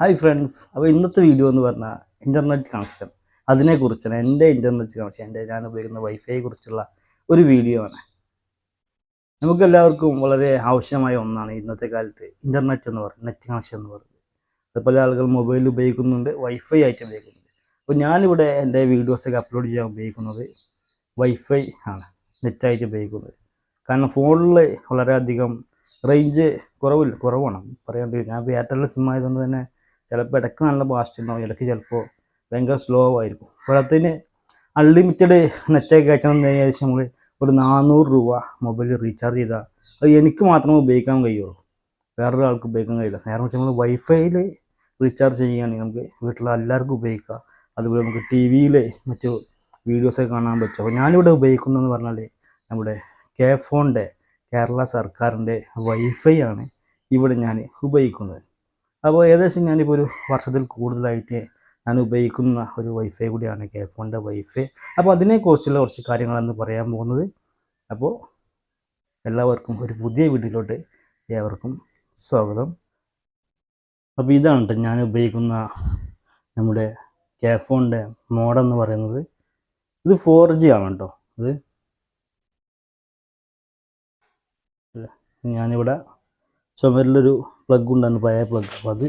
Hi friends, അപ്പോൾ ഇന്നത്തെ video എന്ന് പറഞ്ഞാൽ ഇൻ്റർനെറ്റ് കണക്ഷൻ അതിനെക്കുറിച്ചാണ്. എൻ്റെ ഇൻ്റർനെറ്റ് കണക്ഷൻ ഞാൻ ഉപയോഗിക്കുന്ന വൈഫൈയെ കുറിച്ചുള്ള ഒരു വീഡിയോ ആണ്. നമുക്കെല്ലാവർക്കും വളരെ ആവശ്യമായ ഒന്നാണ് ഇന്നത്തെ കാലത്ത് ഇൻ്റർനെറ്റ് എന്ന് പറയുന്നത്, നെറ്റ് കണക്ഷൻ എന്ന് പറയുന്നത്. അത് പല ആളുകൾ മൊബൈൽ ഉപയോഗിക്കുന്നുണ്ട്, വൈഫൈ ആയിട്ട് ഉപയോഗിക്കുന്നുണ്ട്. അപ്പോൾ ഞാനിവിടെ എൻ്റെ വീഡിയോസൊക്കെ അപ്ലോഡ് ചെയ്യാൻ ഉപയോഗിക്കുന്നത് വൈഫൈ ആണ്, നെറ്റായിട്ട് ഉപയോഗിക്കുന്നത്. കാരണം ഫോണിൽ വളരെയധികം റേഞ്ച് കുറവാണ് പറയാണ്ട്. ഞാൻ എയർടെൽ സിം ആയതുകൊണ്ട് തന്നെ ചിലപ്പോൾ ഇടയ്ക്ക് നല്ല ഫാസ്റ്റ് ഉണ്ടാവും, ഇടയ്ക്ക് ചിലപ്പോൾ ഭയങ്കര സ്ലോ ആയിരിക്കും. അപ്പോഴത്തേന് അൺലിമിറ്റഡ് നെറ്റൊക്കെ കയറ്റണം ഏകദേശം നമ്മൾ ഒരു 400 രൂപ മൊബൈൽ റീചാർജ് ചെയ്താൽ അത് എനിക്ക് മാത്രമേ ഉപയോഗിക്കാൻ കഴിയുള്ളൂ, വേറൊരാൾക്ക് ഉപയോഗിക്കാൻ കഴിയില്ല. നേരെ വെച്ചാൽ നമ്മൾ വൈഫൈയിൽ റീചാർജ് ചെയ്യുകയാണെങ്കിൽ നമുക്ക് വീട്ടിലെ എല്ലാവർക്കും ഉപയോഗിക്കാം. അതുപോലെ നമുക്ക് ടി വിയിൽ മറ്റു വീഡിയോസൊക്കെ കാണാൻ പറ്റും. അപ്പോൾ ഞാനിവിടെ ഉപയോഗിക്കുന്നതെന്ന് പറഞ്ഞാൽ നമ്മുടെ കെ-ഫോണിൻ്റെ കേരള സർക്കാരിൻ്റെ വൈഫൈ ആണ് ഇവിടെ ഞാൻ ഉപയോഗിക്കുന്നത്. അപ്പോൾ ഏകദേശം ഞാനിപ്പോൾ ഒരു വർഷത്തിൽ കൂടുതലായിട്ട് ഞാൻ ഉപയോഗിക്കുന്ന ഒരു വൈഫൈ കൂടിയാണ് കെ-ഫോണിൻ്റെ വൈഫൈ. അപ്പോൾ അതിനെക്കുറിച്ചുള്ള കുറച്ച് കാര്യങ്ങളാണ് പറയാൻ പോകുന്നത്. അപ്പോൾ എല്ലാവർക്കും ഒരു പുതിയ വീഡിയോയിലോട്ട് ഏവർക്കും സ്വാഗതം. അപ്പോൾ ഇതാണ് ഞാൻ ഉപയോഗിക്കുന്ന നമ്മുടെ കെ-ഫോണിൻ്റെ മോഡെന്ന് പറയുന്നത്. ഇത് 4G ആണ് കേട്ടോ. ഇത് ഞാനിവിടെ ചുമരിലൊരു പ്ലഗ് ഉണ്ടായിരുന്നു, പഴയ പ്ലഗ്. അപ്പോൾ അത്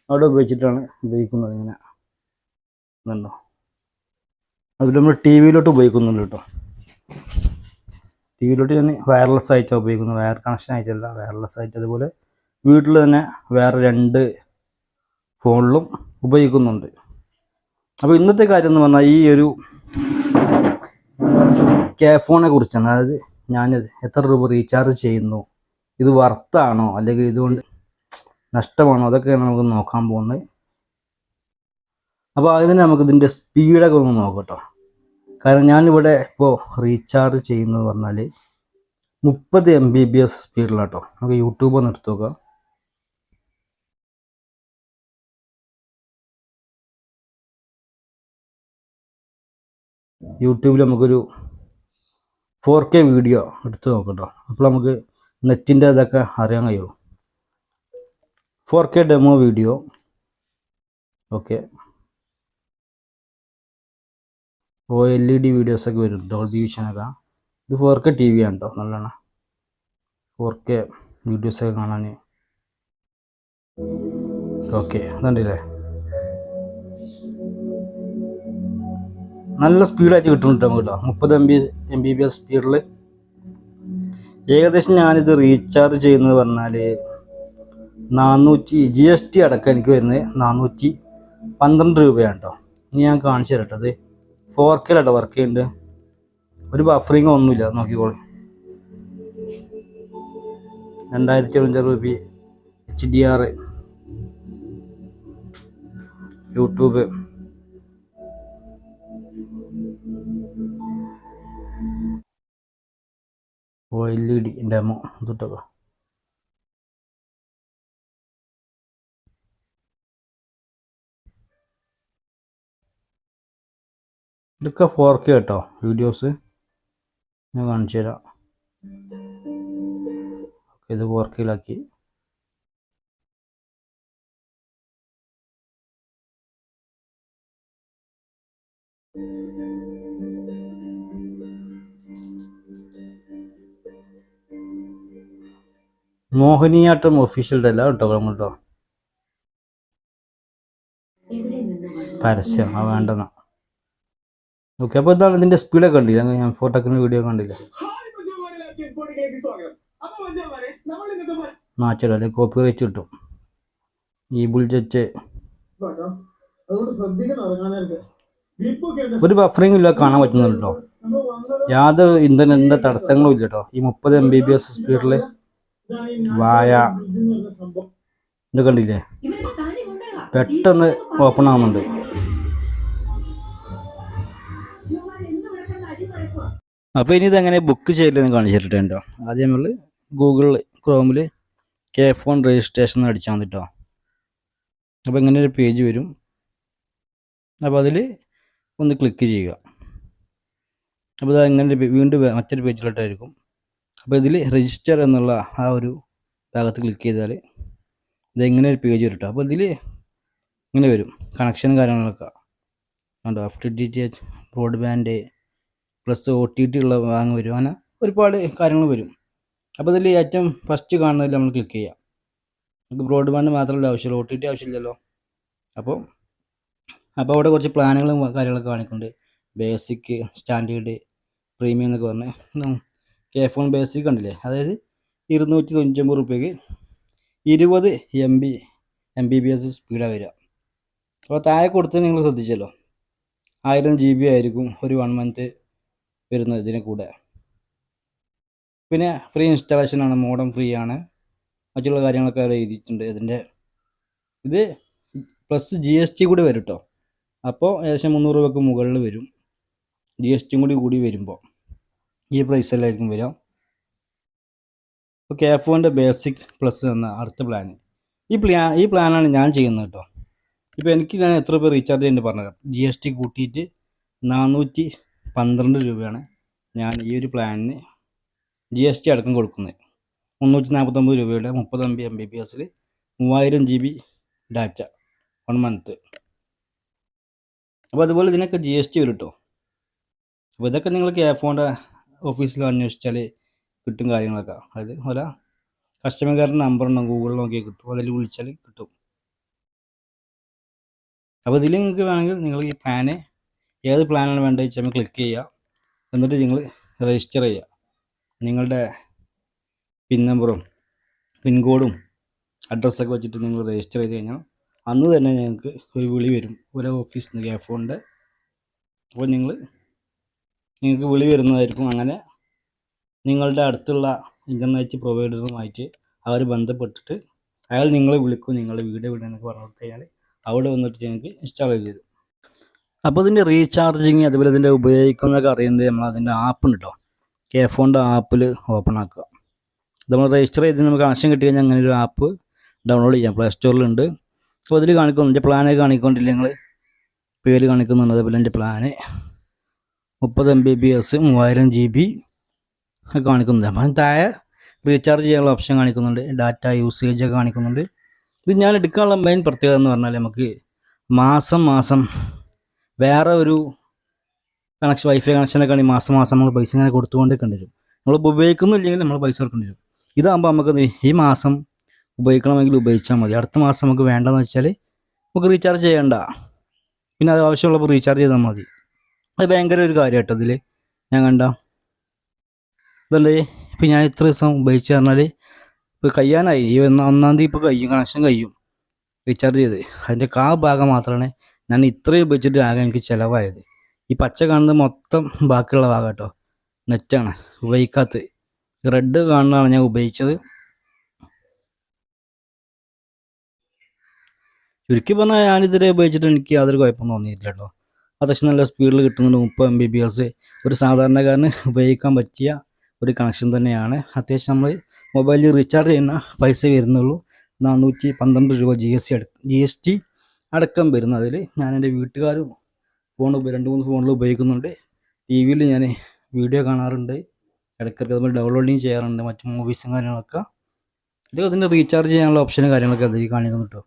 അവിടെ ഉപയോഗിച്ചിട്ടാണ് ഉപയോഗിക്കുന്നത്. ഇങ്ങനെ എന്നുണ്ടോ, അതിൽ നമ്മൾ ടി വിയിലോട്ട് ഉപയോഗിക്കുന്നുണ്ട് കേട്ടോ. ടി വിയിലോട്ട് ഞാൻ വയർലെസ് ആയിട്ടാണ് ഉപയോഗിക്കുന്നത്, വയർ കണക്ഷൻ ആയിട്ടല്ല, വയർലെസ് ആയിട്ട്. അതുപോലെ വീട്ടിൽ തന്നെ വേറെ 2 ഫോണിലും ഉപയോഗിക്കുന്നുണ്ട്. അപ്പോൾ ഇന്നത്തെ കാര്യം എന്ന് പറഞ്ഞാൽ ഈ ഒരു കെ-ഫോണിനെ കുറിച്ചാണ്. അതായത് ഞാനിത് എത്ര രൂപ റീചാർജ് ചെയ്യുന്നു, ഇത് വർത്താണോ അല്ലെങ്കിൽ ഇതുകൊണ്ട് നഷ്ടമാണോ, അതൊക്കെയാണ് നമുക്ക് നോക്കാൻ പോകുന്നത്. അപ്പോൾ അതിന് നമുക്കിതിൻ്റെ സ്പീഡൊക്കെ ഒന്ന് നോക്കാം കേട്ടോ. കാരണം ഞാനിവിടെ ഇപ്പോൾ റീചാർജ് ചെയ്യുന്നത് പറഞ്ഞാൽ 30 Mbps സ്പീഡിലാണ് കേട്ടോ. നമുക്ക് യൂട്യൂബ് ഒന്ന് എടുത്ത് നോക്കാം. യൂട്യൂബിൽ നമുക്കൊരു 4K വീഡിയോ എടുത്ത് നോക്കാം കേട്ടോ. അപ്പോൾ നമുക്ക് നെറ്റിൻ്റെ ഇതൊക്കെ അറിയാൻ കഴിയുള്ളൂ. 4K demo video, okay. OLED വീഡിയോസൊക്കെ വരും, ഡോൾബി വിഷനൊക്കെ. ഇത് 4K TV ആണ് കേട്ടോ, നല്ലോണം 4K വീഡിയോസൊക്കെ കാണാൻ. ഓക്കെ, അതുണ്ടല്ലേ, നല്ല സ്പീഡായിട്ട് കിട്ടുന്നുണ്ട് നമുക്ക് കേട്ടോ. 30 Mbps സ്പീഡിൽ. ഏകദേശം ഞാനിത് റീചാർജ് ചെയ്യുന്നത് പറഞ്ഞാൽ 400 GST അടക്കം എനിക്ക് വരുന്നത് 412 രൂപയാണ് കേട്ടോ. ഇനി ഞാൻ കാണിച്ചു തരട്ടെ. അത് 4K ആട്ടോ വർക്ക് ചെയ്യുന്നുണ്ട്, ഒരു ബഫറിങ്ങോ ഒന്നുമില്ല. നോക്കിക്കോളൂ, 2750 HDR, യൂട്യൂബ്, OLED ഡെമോ തൊട്ടൊക്കെ. ഇതൊക്കെ 4K കേട്ടോ വീഡിയോസ്, ഞാൻ കാണിച്ചു തരാം. ഇത് 4Kയിലാക്കി. മോഹിനിയാട്ടം ഒഫീഷ്യൽ അല്ല കേട്ടോ നമ്മൾ കേട്ടോ, പരസ്യം ആ വേണ്ടെന്നാ. ഓക്കെ, അപ്പോൾ ഇതാണ് ഇതിൻ്റെ സ്പീഡൊക്കെ കണ്ടില്ല. ഞാൻ ഫോട്ടോക്കിന് വീഡിയോ കണ്ടില്ല. മാറ്റം അല്ലെങ്കിൽ കോപ്പി റൈറ്റ് കിട്ടും. ഈ ബുൾജറ്റ് ഒരു ബഫറിംഗ് ഇല്ല, കാണാൻ പറ്റുന്നുണ്ട് കേട്ടോ. യാതൊരു ഇൻ്റർനെറ്റിൻ്റെ തടസ്സങ്ങളും ഇല്ല കേട്ടോ. ഈ 30 Mbps സ്പീഡിൽ വായ ഇത് കണ്ടില്ലേ, പെട്ടെന്ന് ഓപ്പൺ ആവുന്നുണ്ട്. അപ്പോൾ ഇനി ഇതെങ്ങനെ ബുക്ക് ചെയ്യില്ലെന്ന് കാണിച്ചിട്ടുണ്ടോ. ആദ്യം നമ്മൾ ഗൂഗിൾ ക്രോമിൽ കെ-ഫോൺ രജിസ്ട്രേഷൻ അടിച്ചാൽ മതി കേട്ടോ. അപ്പോൾ ഇങ്ങനെ ഒരു പേജ് വരും. അപ്പോൾ അതിൽ ഒന്ന് ക്ലിക്ക് ചെയ്യുക. അപ്പോൾ ഇത് അങ്ങനെ വീണ്ടും മറ്റൊരു പേജിലോട്ടായിരിക്കും. അപ്പോൾ ഇതിൽ രജിസ്റ്റർ എന്നുള്ള ആ ഒരു ഭാഗത്ത് ക്ലിക്ക് ചെയ്താൽ ഇതെങ്ങനെ ഒരു പേജ് വരും കേട്ടോ. അപ്പോൾ ഇതിൽ ഇങ്ങനെ വരും കണക്ഷനും കാര്യങ്ങളൊക്കെ കണ്ടോ. FTTH ബ്രോഡ്ബാൻഡ് പ്ലസ് OTT ഉള്ള വാങ്ങി വരും. അങ്ങനെ ഒരുപാട് കാര്യങ്ങൾ വരും. അപ്പോൾ ഇതിൽ ഏറ്റവും ഫസ്റ്റ് കാണുന്നതിൽ നമ്മൾ ക്ലിക്ക് ചെയ്യാം. നമുക്ക് ബ്രോഡ്ബാൻഡ് മാത്രമല്ല ആവശ്യമുള്ളൂ, OTT ആവശ്യമില്ലല്ലോ. അപ്പോൾ അവിടെ കുറച്ച് പ്ലാനുകളും കാര്യങ്ങളൊക്കെ കാണിക്കുന്നുണ്ട്. ബേസിക്, സ്റ്റാൻഡേർഡ്, പ്രീമിയം എന്നൊക്കെ പറഞ്ഞ് K-Phone ബേസിക് കണ്ടില്ലേ, അതായത് 299 രൂപയ്ക്ക് 20 MB/s സ്പീഡാണ് വരിക. അപ്പോൾ താഴെ കൊടുത്ത് നിങ്ങൾ ശ്രദ്ധിച്ചല്ലോ, 1000 GB ആയിരിക്കും ഒരു 1 month വരുന്നത് ഇതിന് കൂടെ. പിന്നെ ഫ്രീ ഇൻസ്റ്റാളേഷനാണ്, മോഡം ഫ്രീ ആണ്, മറ്റുള്ള കാര്യങ്ങളൊക്കെ അവിടെ എഴുതിയിട്ടുണ്ട്. ഇത് പ്ലസ് GST കൂടി വരും കേട്ടോ. അപ്പോൾ ഏകദേശം 300 രൂപയ്ക്ക് മുകളിൽ വരും. GST കൂടി വരുമ്പോൾ ഈ പ്രൈസിലായിരിക്കും വരിക. ഇപ്പോൾ K-Phoneൻ്റെ ബേസിക് പ്ലസ് എന്ന അടുത്ത പ്ലാൻ, ഈ പ്ലാനാണ് ഞാൻ ചെയ്യുന്നത് കേട്ടോ. ഇപ്പോൾ ഞാൻ എത്ര രൂപ റീചാർജ് ചെയ്യുന്നുണ്ട് പറഞ്ഞുതരാം. GST കൂട്ടിയിട്ട് 412 രൂപയാണ് ഞാൻ ഈ ഒരു പ്ലാനിന് GST അടക്കം കൊടുക്കുന്നത്. 349 രൂപയുടെ 30 MB/s 3000 GB ഡാറ്റ 1 month. അപ്പോൾ അതുപോലെ ഇതിനൊക്കെ GST വരും കേട്ടോ. അപ്പോൾ ഇതൊക്കെ നിങ്ങൾ K-Phoneൻ്റെ ഓഫീസിൽ അന്വേഷിച്ചാൽ കിട്ടും കാര്യങ്ങളൊക്കെ. അതായത് ഓല കസ്റ്റമർ കെയറിൻ്റെ നമ്പർ ഉണ്ടാവും, ഗൂഗിളിൽ നോക്കിയാൽ കിട്ടും, അതിൽ വിളിച്ചാൽ കിട്ടും. അപ്പോൾ ഇതിൽ നിങ്ങൾക്ക് വേണമെങ്കിൽ നിങ്ങൾ ഈ പ്ലാന് ഏത് പ്ലാനാണ് വേണ്ടത് വെച്ചാൽ ക്ലിക്ക് ചെയ്യുക. എന്നിട്ട് നിങ്ങൾ രജിസ്റ്റർ ചെയ്യുക. നിങ്ങളുടെ പിൻ നമ്പറും പിൻ കോഡും അഡ്രസ്സൊക്കെ വെച്ചിട്ട് നിങ്ങൾ രജിസ്റ്റർ ചെയ്ത് കഴിഞ്ഞാൽ അന്ന് തന്നെ ഞങ്ങൾക്ക് ഒരു വിളി വരും ഒരു ഓഫീസിൽ നിന്ന്, K-Phoneൻ്റെ. അപ്പോൾ നിങ്ങൾക്ക് വിളി വരുന്നതായിരിക്കും. അങ്ങനെ നിങ്ങളുടെ അടുത്തുള്ള ഇൻ്റർനെറ്റ് പ്രൊവൈഡറുമായിട്ട് അവർ ബന്ധപ്പെട്ടിട്ട് അയാൾ നിങ്ങളെ വിളിക്കും, നിങ്ങളുടെ വീട് എന്നൊക്കെ പറഞ്ഞു കൊടുത്തു കഴിഞ്ഞാൽ അവിടെ വന്നിട്ട് ഞങ്ങൾക്ക് ഇൻസ്റ്റാൾ ചെയ്ത് തരും. അപ്പോൾ ഇതിൻ്റെ റീചാർജിങ് അതുപോലെ ഇതിൻ്റെ ഉപയോഗിക്കുന്നതൊക്കെ അറിയുന്നത് നമ്മൾ അതിൻ്റെ ആപ്പ് ഉണ്ട് കേട്ടോ. K-Phoneൻ്റെ ആപ്പിൽ ഓപ്പൺ ആക്കുക. നമ്മൾ രജിസ്റ്റർ ചെയ്ത് നമുക്ക് കണക്ഷൻ കിട്ടി കഴിഞ്ഞാൽ അങ്ങനെ ഒരു ആപ്പ് ഡൗൺലോഡ് ചെയ്യാം, പ്ലേ സ്റ്റോറിലുണ്ട്. അപ്പോൾ അതിൽ കാണിക്കുന്നുണ്ട്, പ്ലാനൊക്കെ കാണിക്കൊണ്ടില്ല, നിങ്ങൾ പേര് കാണിക്കുന്നുണ്ട്. അതേപോലെ എൻ്റെ പ്ലാന് 30 MB/s 3000 GB ഒക്കെ കാണിക്കുന്നുണ്ട്. അപ്പം താഴെ റീചാർജ് ചെയ്യാനുള്ള ഓപ്ഷൻ കാണിക്കുന്നുണ്ട്, ഡാറ്റ യൂസേജ് ഒക്കെ കാണിക്കുന്നുണ്ട്. ഇത് ഞാൻ എടുക്കാനുള്ള മെയിൻ പ്രത്യേകത എന്ന് പറഞ്ഞാൽ നമുക്ക് മാസം വേറെ ഒരു വൈഫൈ കണക്ഷനൊക്കെ ആണെങ്കിൽ മാസം നമ്മൾ പൈസ ഇങ്ങനെ കൊടുത്തുകൊണ്ടൊക്കെ വരും. നമ്മൾ ഉപയോഗിക്കുന്നില്ലെങ്കിൽ നമ്മൾ പൈസ കൊടുക്കേണ്ടി വരും. ഇതാകുമ്പോൾ നമുക്ക് ഈ മാസം ഉപയോഗിക്കണമെങ്കിൽ ഉപയോഗിച്ചാൽ മതി. അടുത്ത മാസം നമുക്ക് വേണ്ടതെന്ന് വെച്ചാൽ നമുക്ക് റീചാർജ് ചെയ്യേണ്ട, പിന്നെ അത് ആവശ്യമുള്ളപ്പോൾ റീചാർജ് ചെയ്താൽ മതി. അത് ഭയങ്കര ഒരു കാര്യം കേട്ടോ. ഇതിൽ ഞാൻ ഇതല്ലേ, ഇപ്പോൾ ഞാൻ ഇത്ര ദിവസം ഉപയോഗിച്ച് പറഞ്ഞാൽ ഇപ്പോൾ കഴിയാനായി, ഈ 1-ാം തീയതി ഇപ്പോൾ കണക്ഷൻ കഴിയും റീചാർജ് ചെയ്ത്. അതിൻ്റെ ഭാഗം മാത്രമാണ് ഞാൻ ഇത്രയും ഉപയോഗിച്ചിട്ട് ആകെ എനിക്ക് ചിലവായത്. ഈ പച്ച കാണുന്നത് മൊത്തം ബാക്കിയുള്ള ഭാഗം കേട്ടോ, നെറ്റാണ് ഉപയോഗിക്കാത്തത്. റെഡ് കാണുന്നതാണ് ഞാൻ ഉപയോഗിച്ചത്. ചുരുക്കി പറഞ്ഞാൽ ഞാനിതുവരെ ഉപയോഗിച്ചിട്ട് എനിക്ക് യാതൊരു കുഴപ്പം തോന്നിയിട്ടില്ല കേട്ടോ. അത്യാവശ്യം നല്ല സ്പീഡിൽ കിട്ടുന്നുണ്ട്. 30 MB/s ഒരു സാധാരണക്കാരന് ഉപയോഗിക്കാൻ പറ്റിയ ഒരു കണക്ഷൻ തന്നെയാണ്. അത്യാവശ്യം നമ്മൾ മൊബൈലിൽ റീചാർജ് ചെയ്യുന്ന പൈസ വരുന്നുള്ളൂ, 412 രൂപ GST അടക്കം വരുന്നത്. അതിൽ ഞാൻ എൻ്റെ വീട്ടുകാരും 2-3 ഫോണിൽ ഉപയോഗിക്കുന്നുണ്ട്. TV-യിൽ ഞാൻ വീഡിയോ കാണാറുണ്ട്, ഇടയ്ക്കൊക്കെ നമ്മൾ ഡൗൺലോഡിങ് ചെയ്യാറുണ്ട്, മറ്റ് മൂവീസും കാര്യങ്ങളൊക്കെ. ഇതൊക്കെ അതിൻ്റെ റീചാർജ് ചെയ്യാനുള്ള ഓപ്ഷനും കാര്യങ്ങളൊക്കെ അതിൽ കാണിക്കുന്നു കേട്ടോ.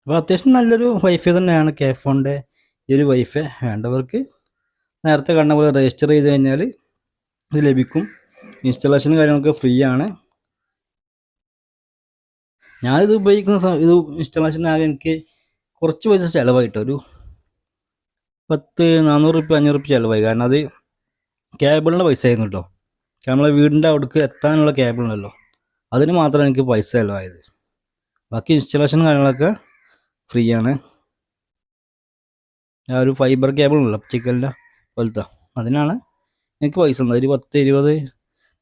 അപ്പോൾ അത്യാവശ്യം നല്ലൊരു വൈഫൈ തന്നെയാണ് K-Phoneൻ്റെ ഈ ഒരു വൈഫൈ. വേണ്ടവർക്ക് നേരത്തെ കണ്ട പോലെ രജിസ്റ്റർ ചെയ്ത് കഴിഞ്ഞാൽ ഇത് ലഭിക്കും. ഇൻസ്റ്റാളേഷനും കാര്യങ്ങളൊക്കെ ഫ്രീ ആണ്. ഞാനിത് ഉപയോഗിക്കുന്ന ഇത് ഇൻസ്റ്റാളേഷനാകെ എനിക്ക് കുറച്ച് പൈസ ചിലവായിട്ടോ, ഒരു 400 രൂപ 500 രൂപ ചിലവായി. കാരണം അത് കേബിളിൻ്റെ പൈസ ആയിരുന്നു കേട്ടോ. നമ്മളെ വീടിൻ്റെ അവിടേക്ക് എത്താനുള്ള കേബിൾ ഉണ്ടല്ലോ, അതിന് മാത്രമേ എനിക്ക് പൈസ ചിലവായത്. ബാക്കി ഇൻസ്റ്റാളേഷനും കാര്യങ്ങളൊക്കെ ഫ്രീ ആണ്. ആ ഒരു ഫൈബർ കേബിൾ ഉണ്ടല്ലോ, ഒപ്റ്റിക്കലിൻ്റെ പോലത്തെ, അതിനാണ് എനിക്ക് പൈസ തന്നത്. ഒരു 10, 20,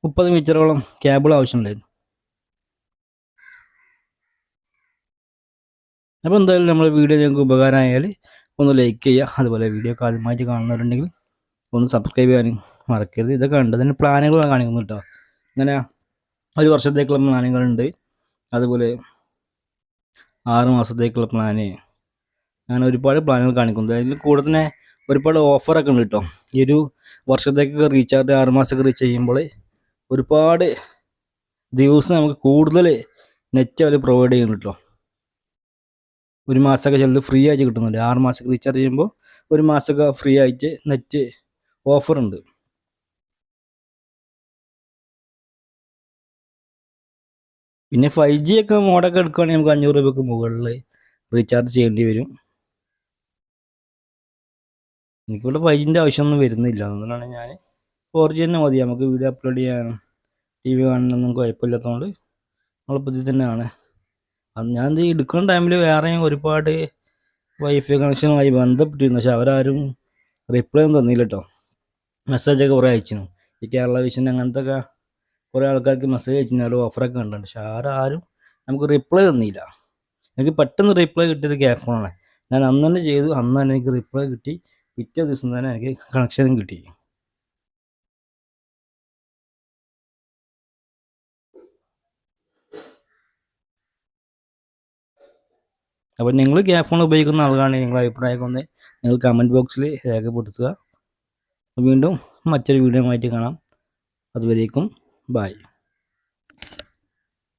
30 മീറ്ററോളം കേബിൾ ആവശ്യമുണ്ടായിരുന്നു. അപ്പോൾ എന്തായാലും നമ്മുടെ വീഡിയോ നിങ്ങൾക്ക് ഉപകാരമായാൽ ഒന്ന് ലൈക്ക് ചെയ്യുക. അതുപോലെ വീഡിയോ ഒക്കെ ആദ്യമായിട്ട് കാണുന്നവരുണ്ടെങ്കിൽ ഒന്ന് സബ്സ്ക്രൈബ് ചെയ്യാനും മറക്കരുത്. ഇതൊക്കെ ഉണ്ട്, അതിന് പ്ലാനുകൾ കാണിക്കുന്നു കേട്ടോ. ഇങ്ങനെ 1 വർഷത്തേക്കുള്ള പ്ലാനുകളുണ്ട്, അതുപോലെ 6 മാസത്തേക്കുള്ള പ്ലാന്, അങ്ങനെ ഒരുപാട് പ്ലാനുകൾ കാണിക്കുന്നുണ്ട്. അതിൽ കൂടെ തന്നെ ഒരുപാട് ഓഫറൊക്കെ ഉണ്ട് കേട്ടോ. ഈ ഒരു വർഷത്തേക്കൊക്കെ റീചാർജ് 6 മാസമൊക്കെ റീച്ച് ചെയ്യുമ്പോൾ ഒരുപാട് ദിവസം നമുക്ക് കൂടുതൽ നെറ്റ് അവർ പ്രൊവൈഡ് ചെയ്യുന്നുണ്ട് കേട്ടോ. ഒരു മാസമൊക്കെ ചിലത് ഫ്രീ ആയിട്ട് കിട്ടുന്നുണ്ട്. 6 മാസമൊക്കെ റീചാർജ് ചെയ്യുമ്പോൾ ഒരു മാസമൊക്കെ ഫ്രീ ആയിട്ട് നെറ്റ് ഓഫറുണ്ട്. പിന്നെ 5G ഒക്കെ മോഡൊക്കെ എടുക്കുകയാണെങ്കിൽ നമുക്ക് 500 രൂപയ്ക്ക് മുകളിൽ റീചാർജ് ചെയ്യേണ്ടി വരും. എനിക്കിവിടെ 5Gൻ്റെ ആവശ്യമൊന്നും വരുന്നില്ല. അതുകൊണ്ടാണ് ഞാൻ 4G തന്നെ മതി. നമുക്ക് വീഡിയോ അപ്ലോഡ് ചെയ്യാനും TV കാണാനൊന്നും കുഴപ്പമില്ലാത്തതുകൊണ്ട് നമ്മളിപ്പോൾ ഇതിൽ തന്നെയാണ്. അത് ഞാൻ ഇത് എടുക്കുന്ന ടൈമിൽ വേറെയും ഒരുപാട് വൈഫൈ കണക്ഷനുമായി ബന്ധപ്പെട്ടിരുന്നു. പക്ഷെ അവരാരും റിപ്ലൈ ഒന്നും തന്നില്ല കേട്ടോ. മെസ്സേജൊക്കെ കുറേ അയച്ചിരുന്നു. ഈ കേരള വിഷൻ അങ്ങനത്തെ ഒക്കെ കുറേ ആൾക്കാർക്ക് മെസ്സേജ് അയച്ചിരുന്നു. ഓഫറൊക്കെ കണ്ടിട്ടുണ്ട്. പക്ഷെ ആരും നമുക്ക് റിപ്ലൈ തന്നില്ല. എനിക്ക് പെട്ടെന്ന് റിപ്ലൈ കിട്ടിയത് ഫോണാണ്. ഞാൻ അന്ന് തന്നെ ചെയ്തു. അന്ന് തന്നെ എനിക്ക് റിപ്ലൈ കിട്ടി. പിറ്റേ ദിവസം തന്നെ എനിക്ക് കണക്ഷനും കിട്ടി. അപ്പോൾ നിങ്ങൾ ഫോൺ ഉപയോഗിക്കുന്ന ആളാണെങ്കിൽ നിങ്ങളുടെ അഭിപ്രായമൊക്കെ ഒന്ന് നിങ്ങൾ കമൻറ്റ് ബോക്സിൽ രേഖപ്പെടുത്തുക. വീണ്ടും മറ്റൊരു വീഡിയോ ആയിട്ട് കാണാം. അതുവരേക്കും ബൈ.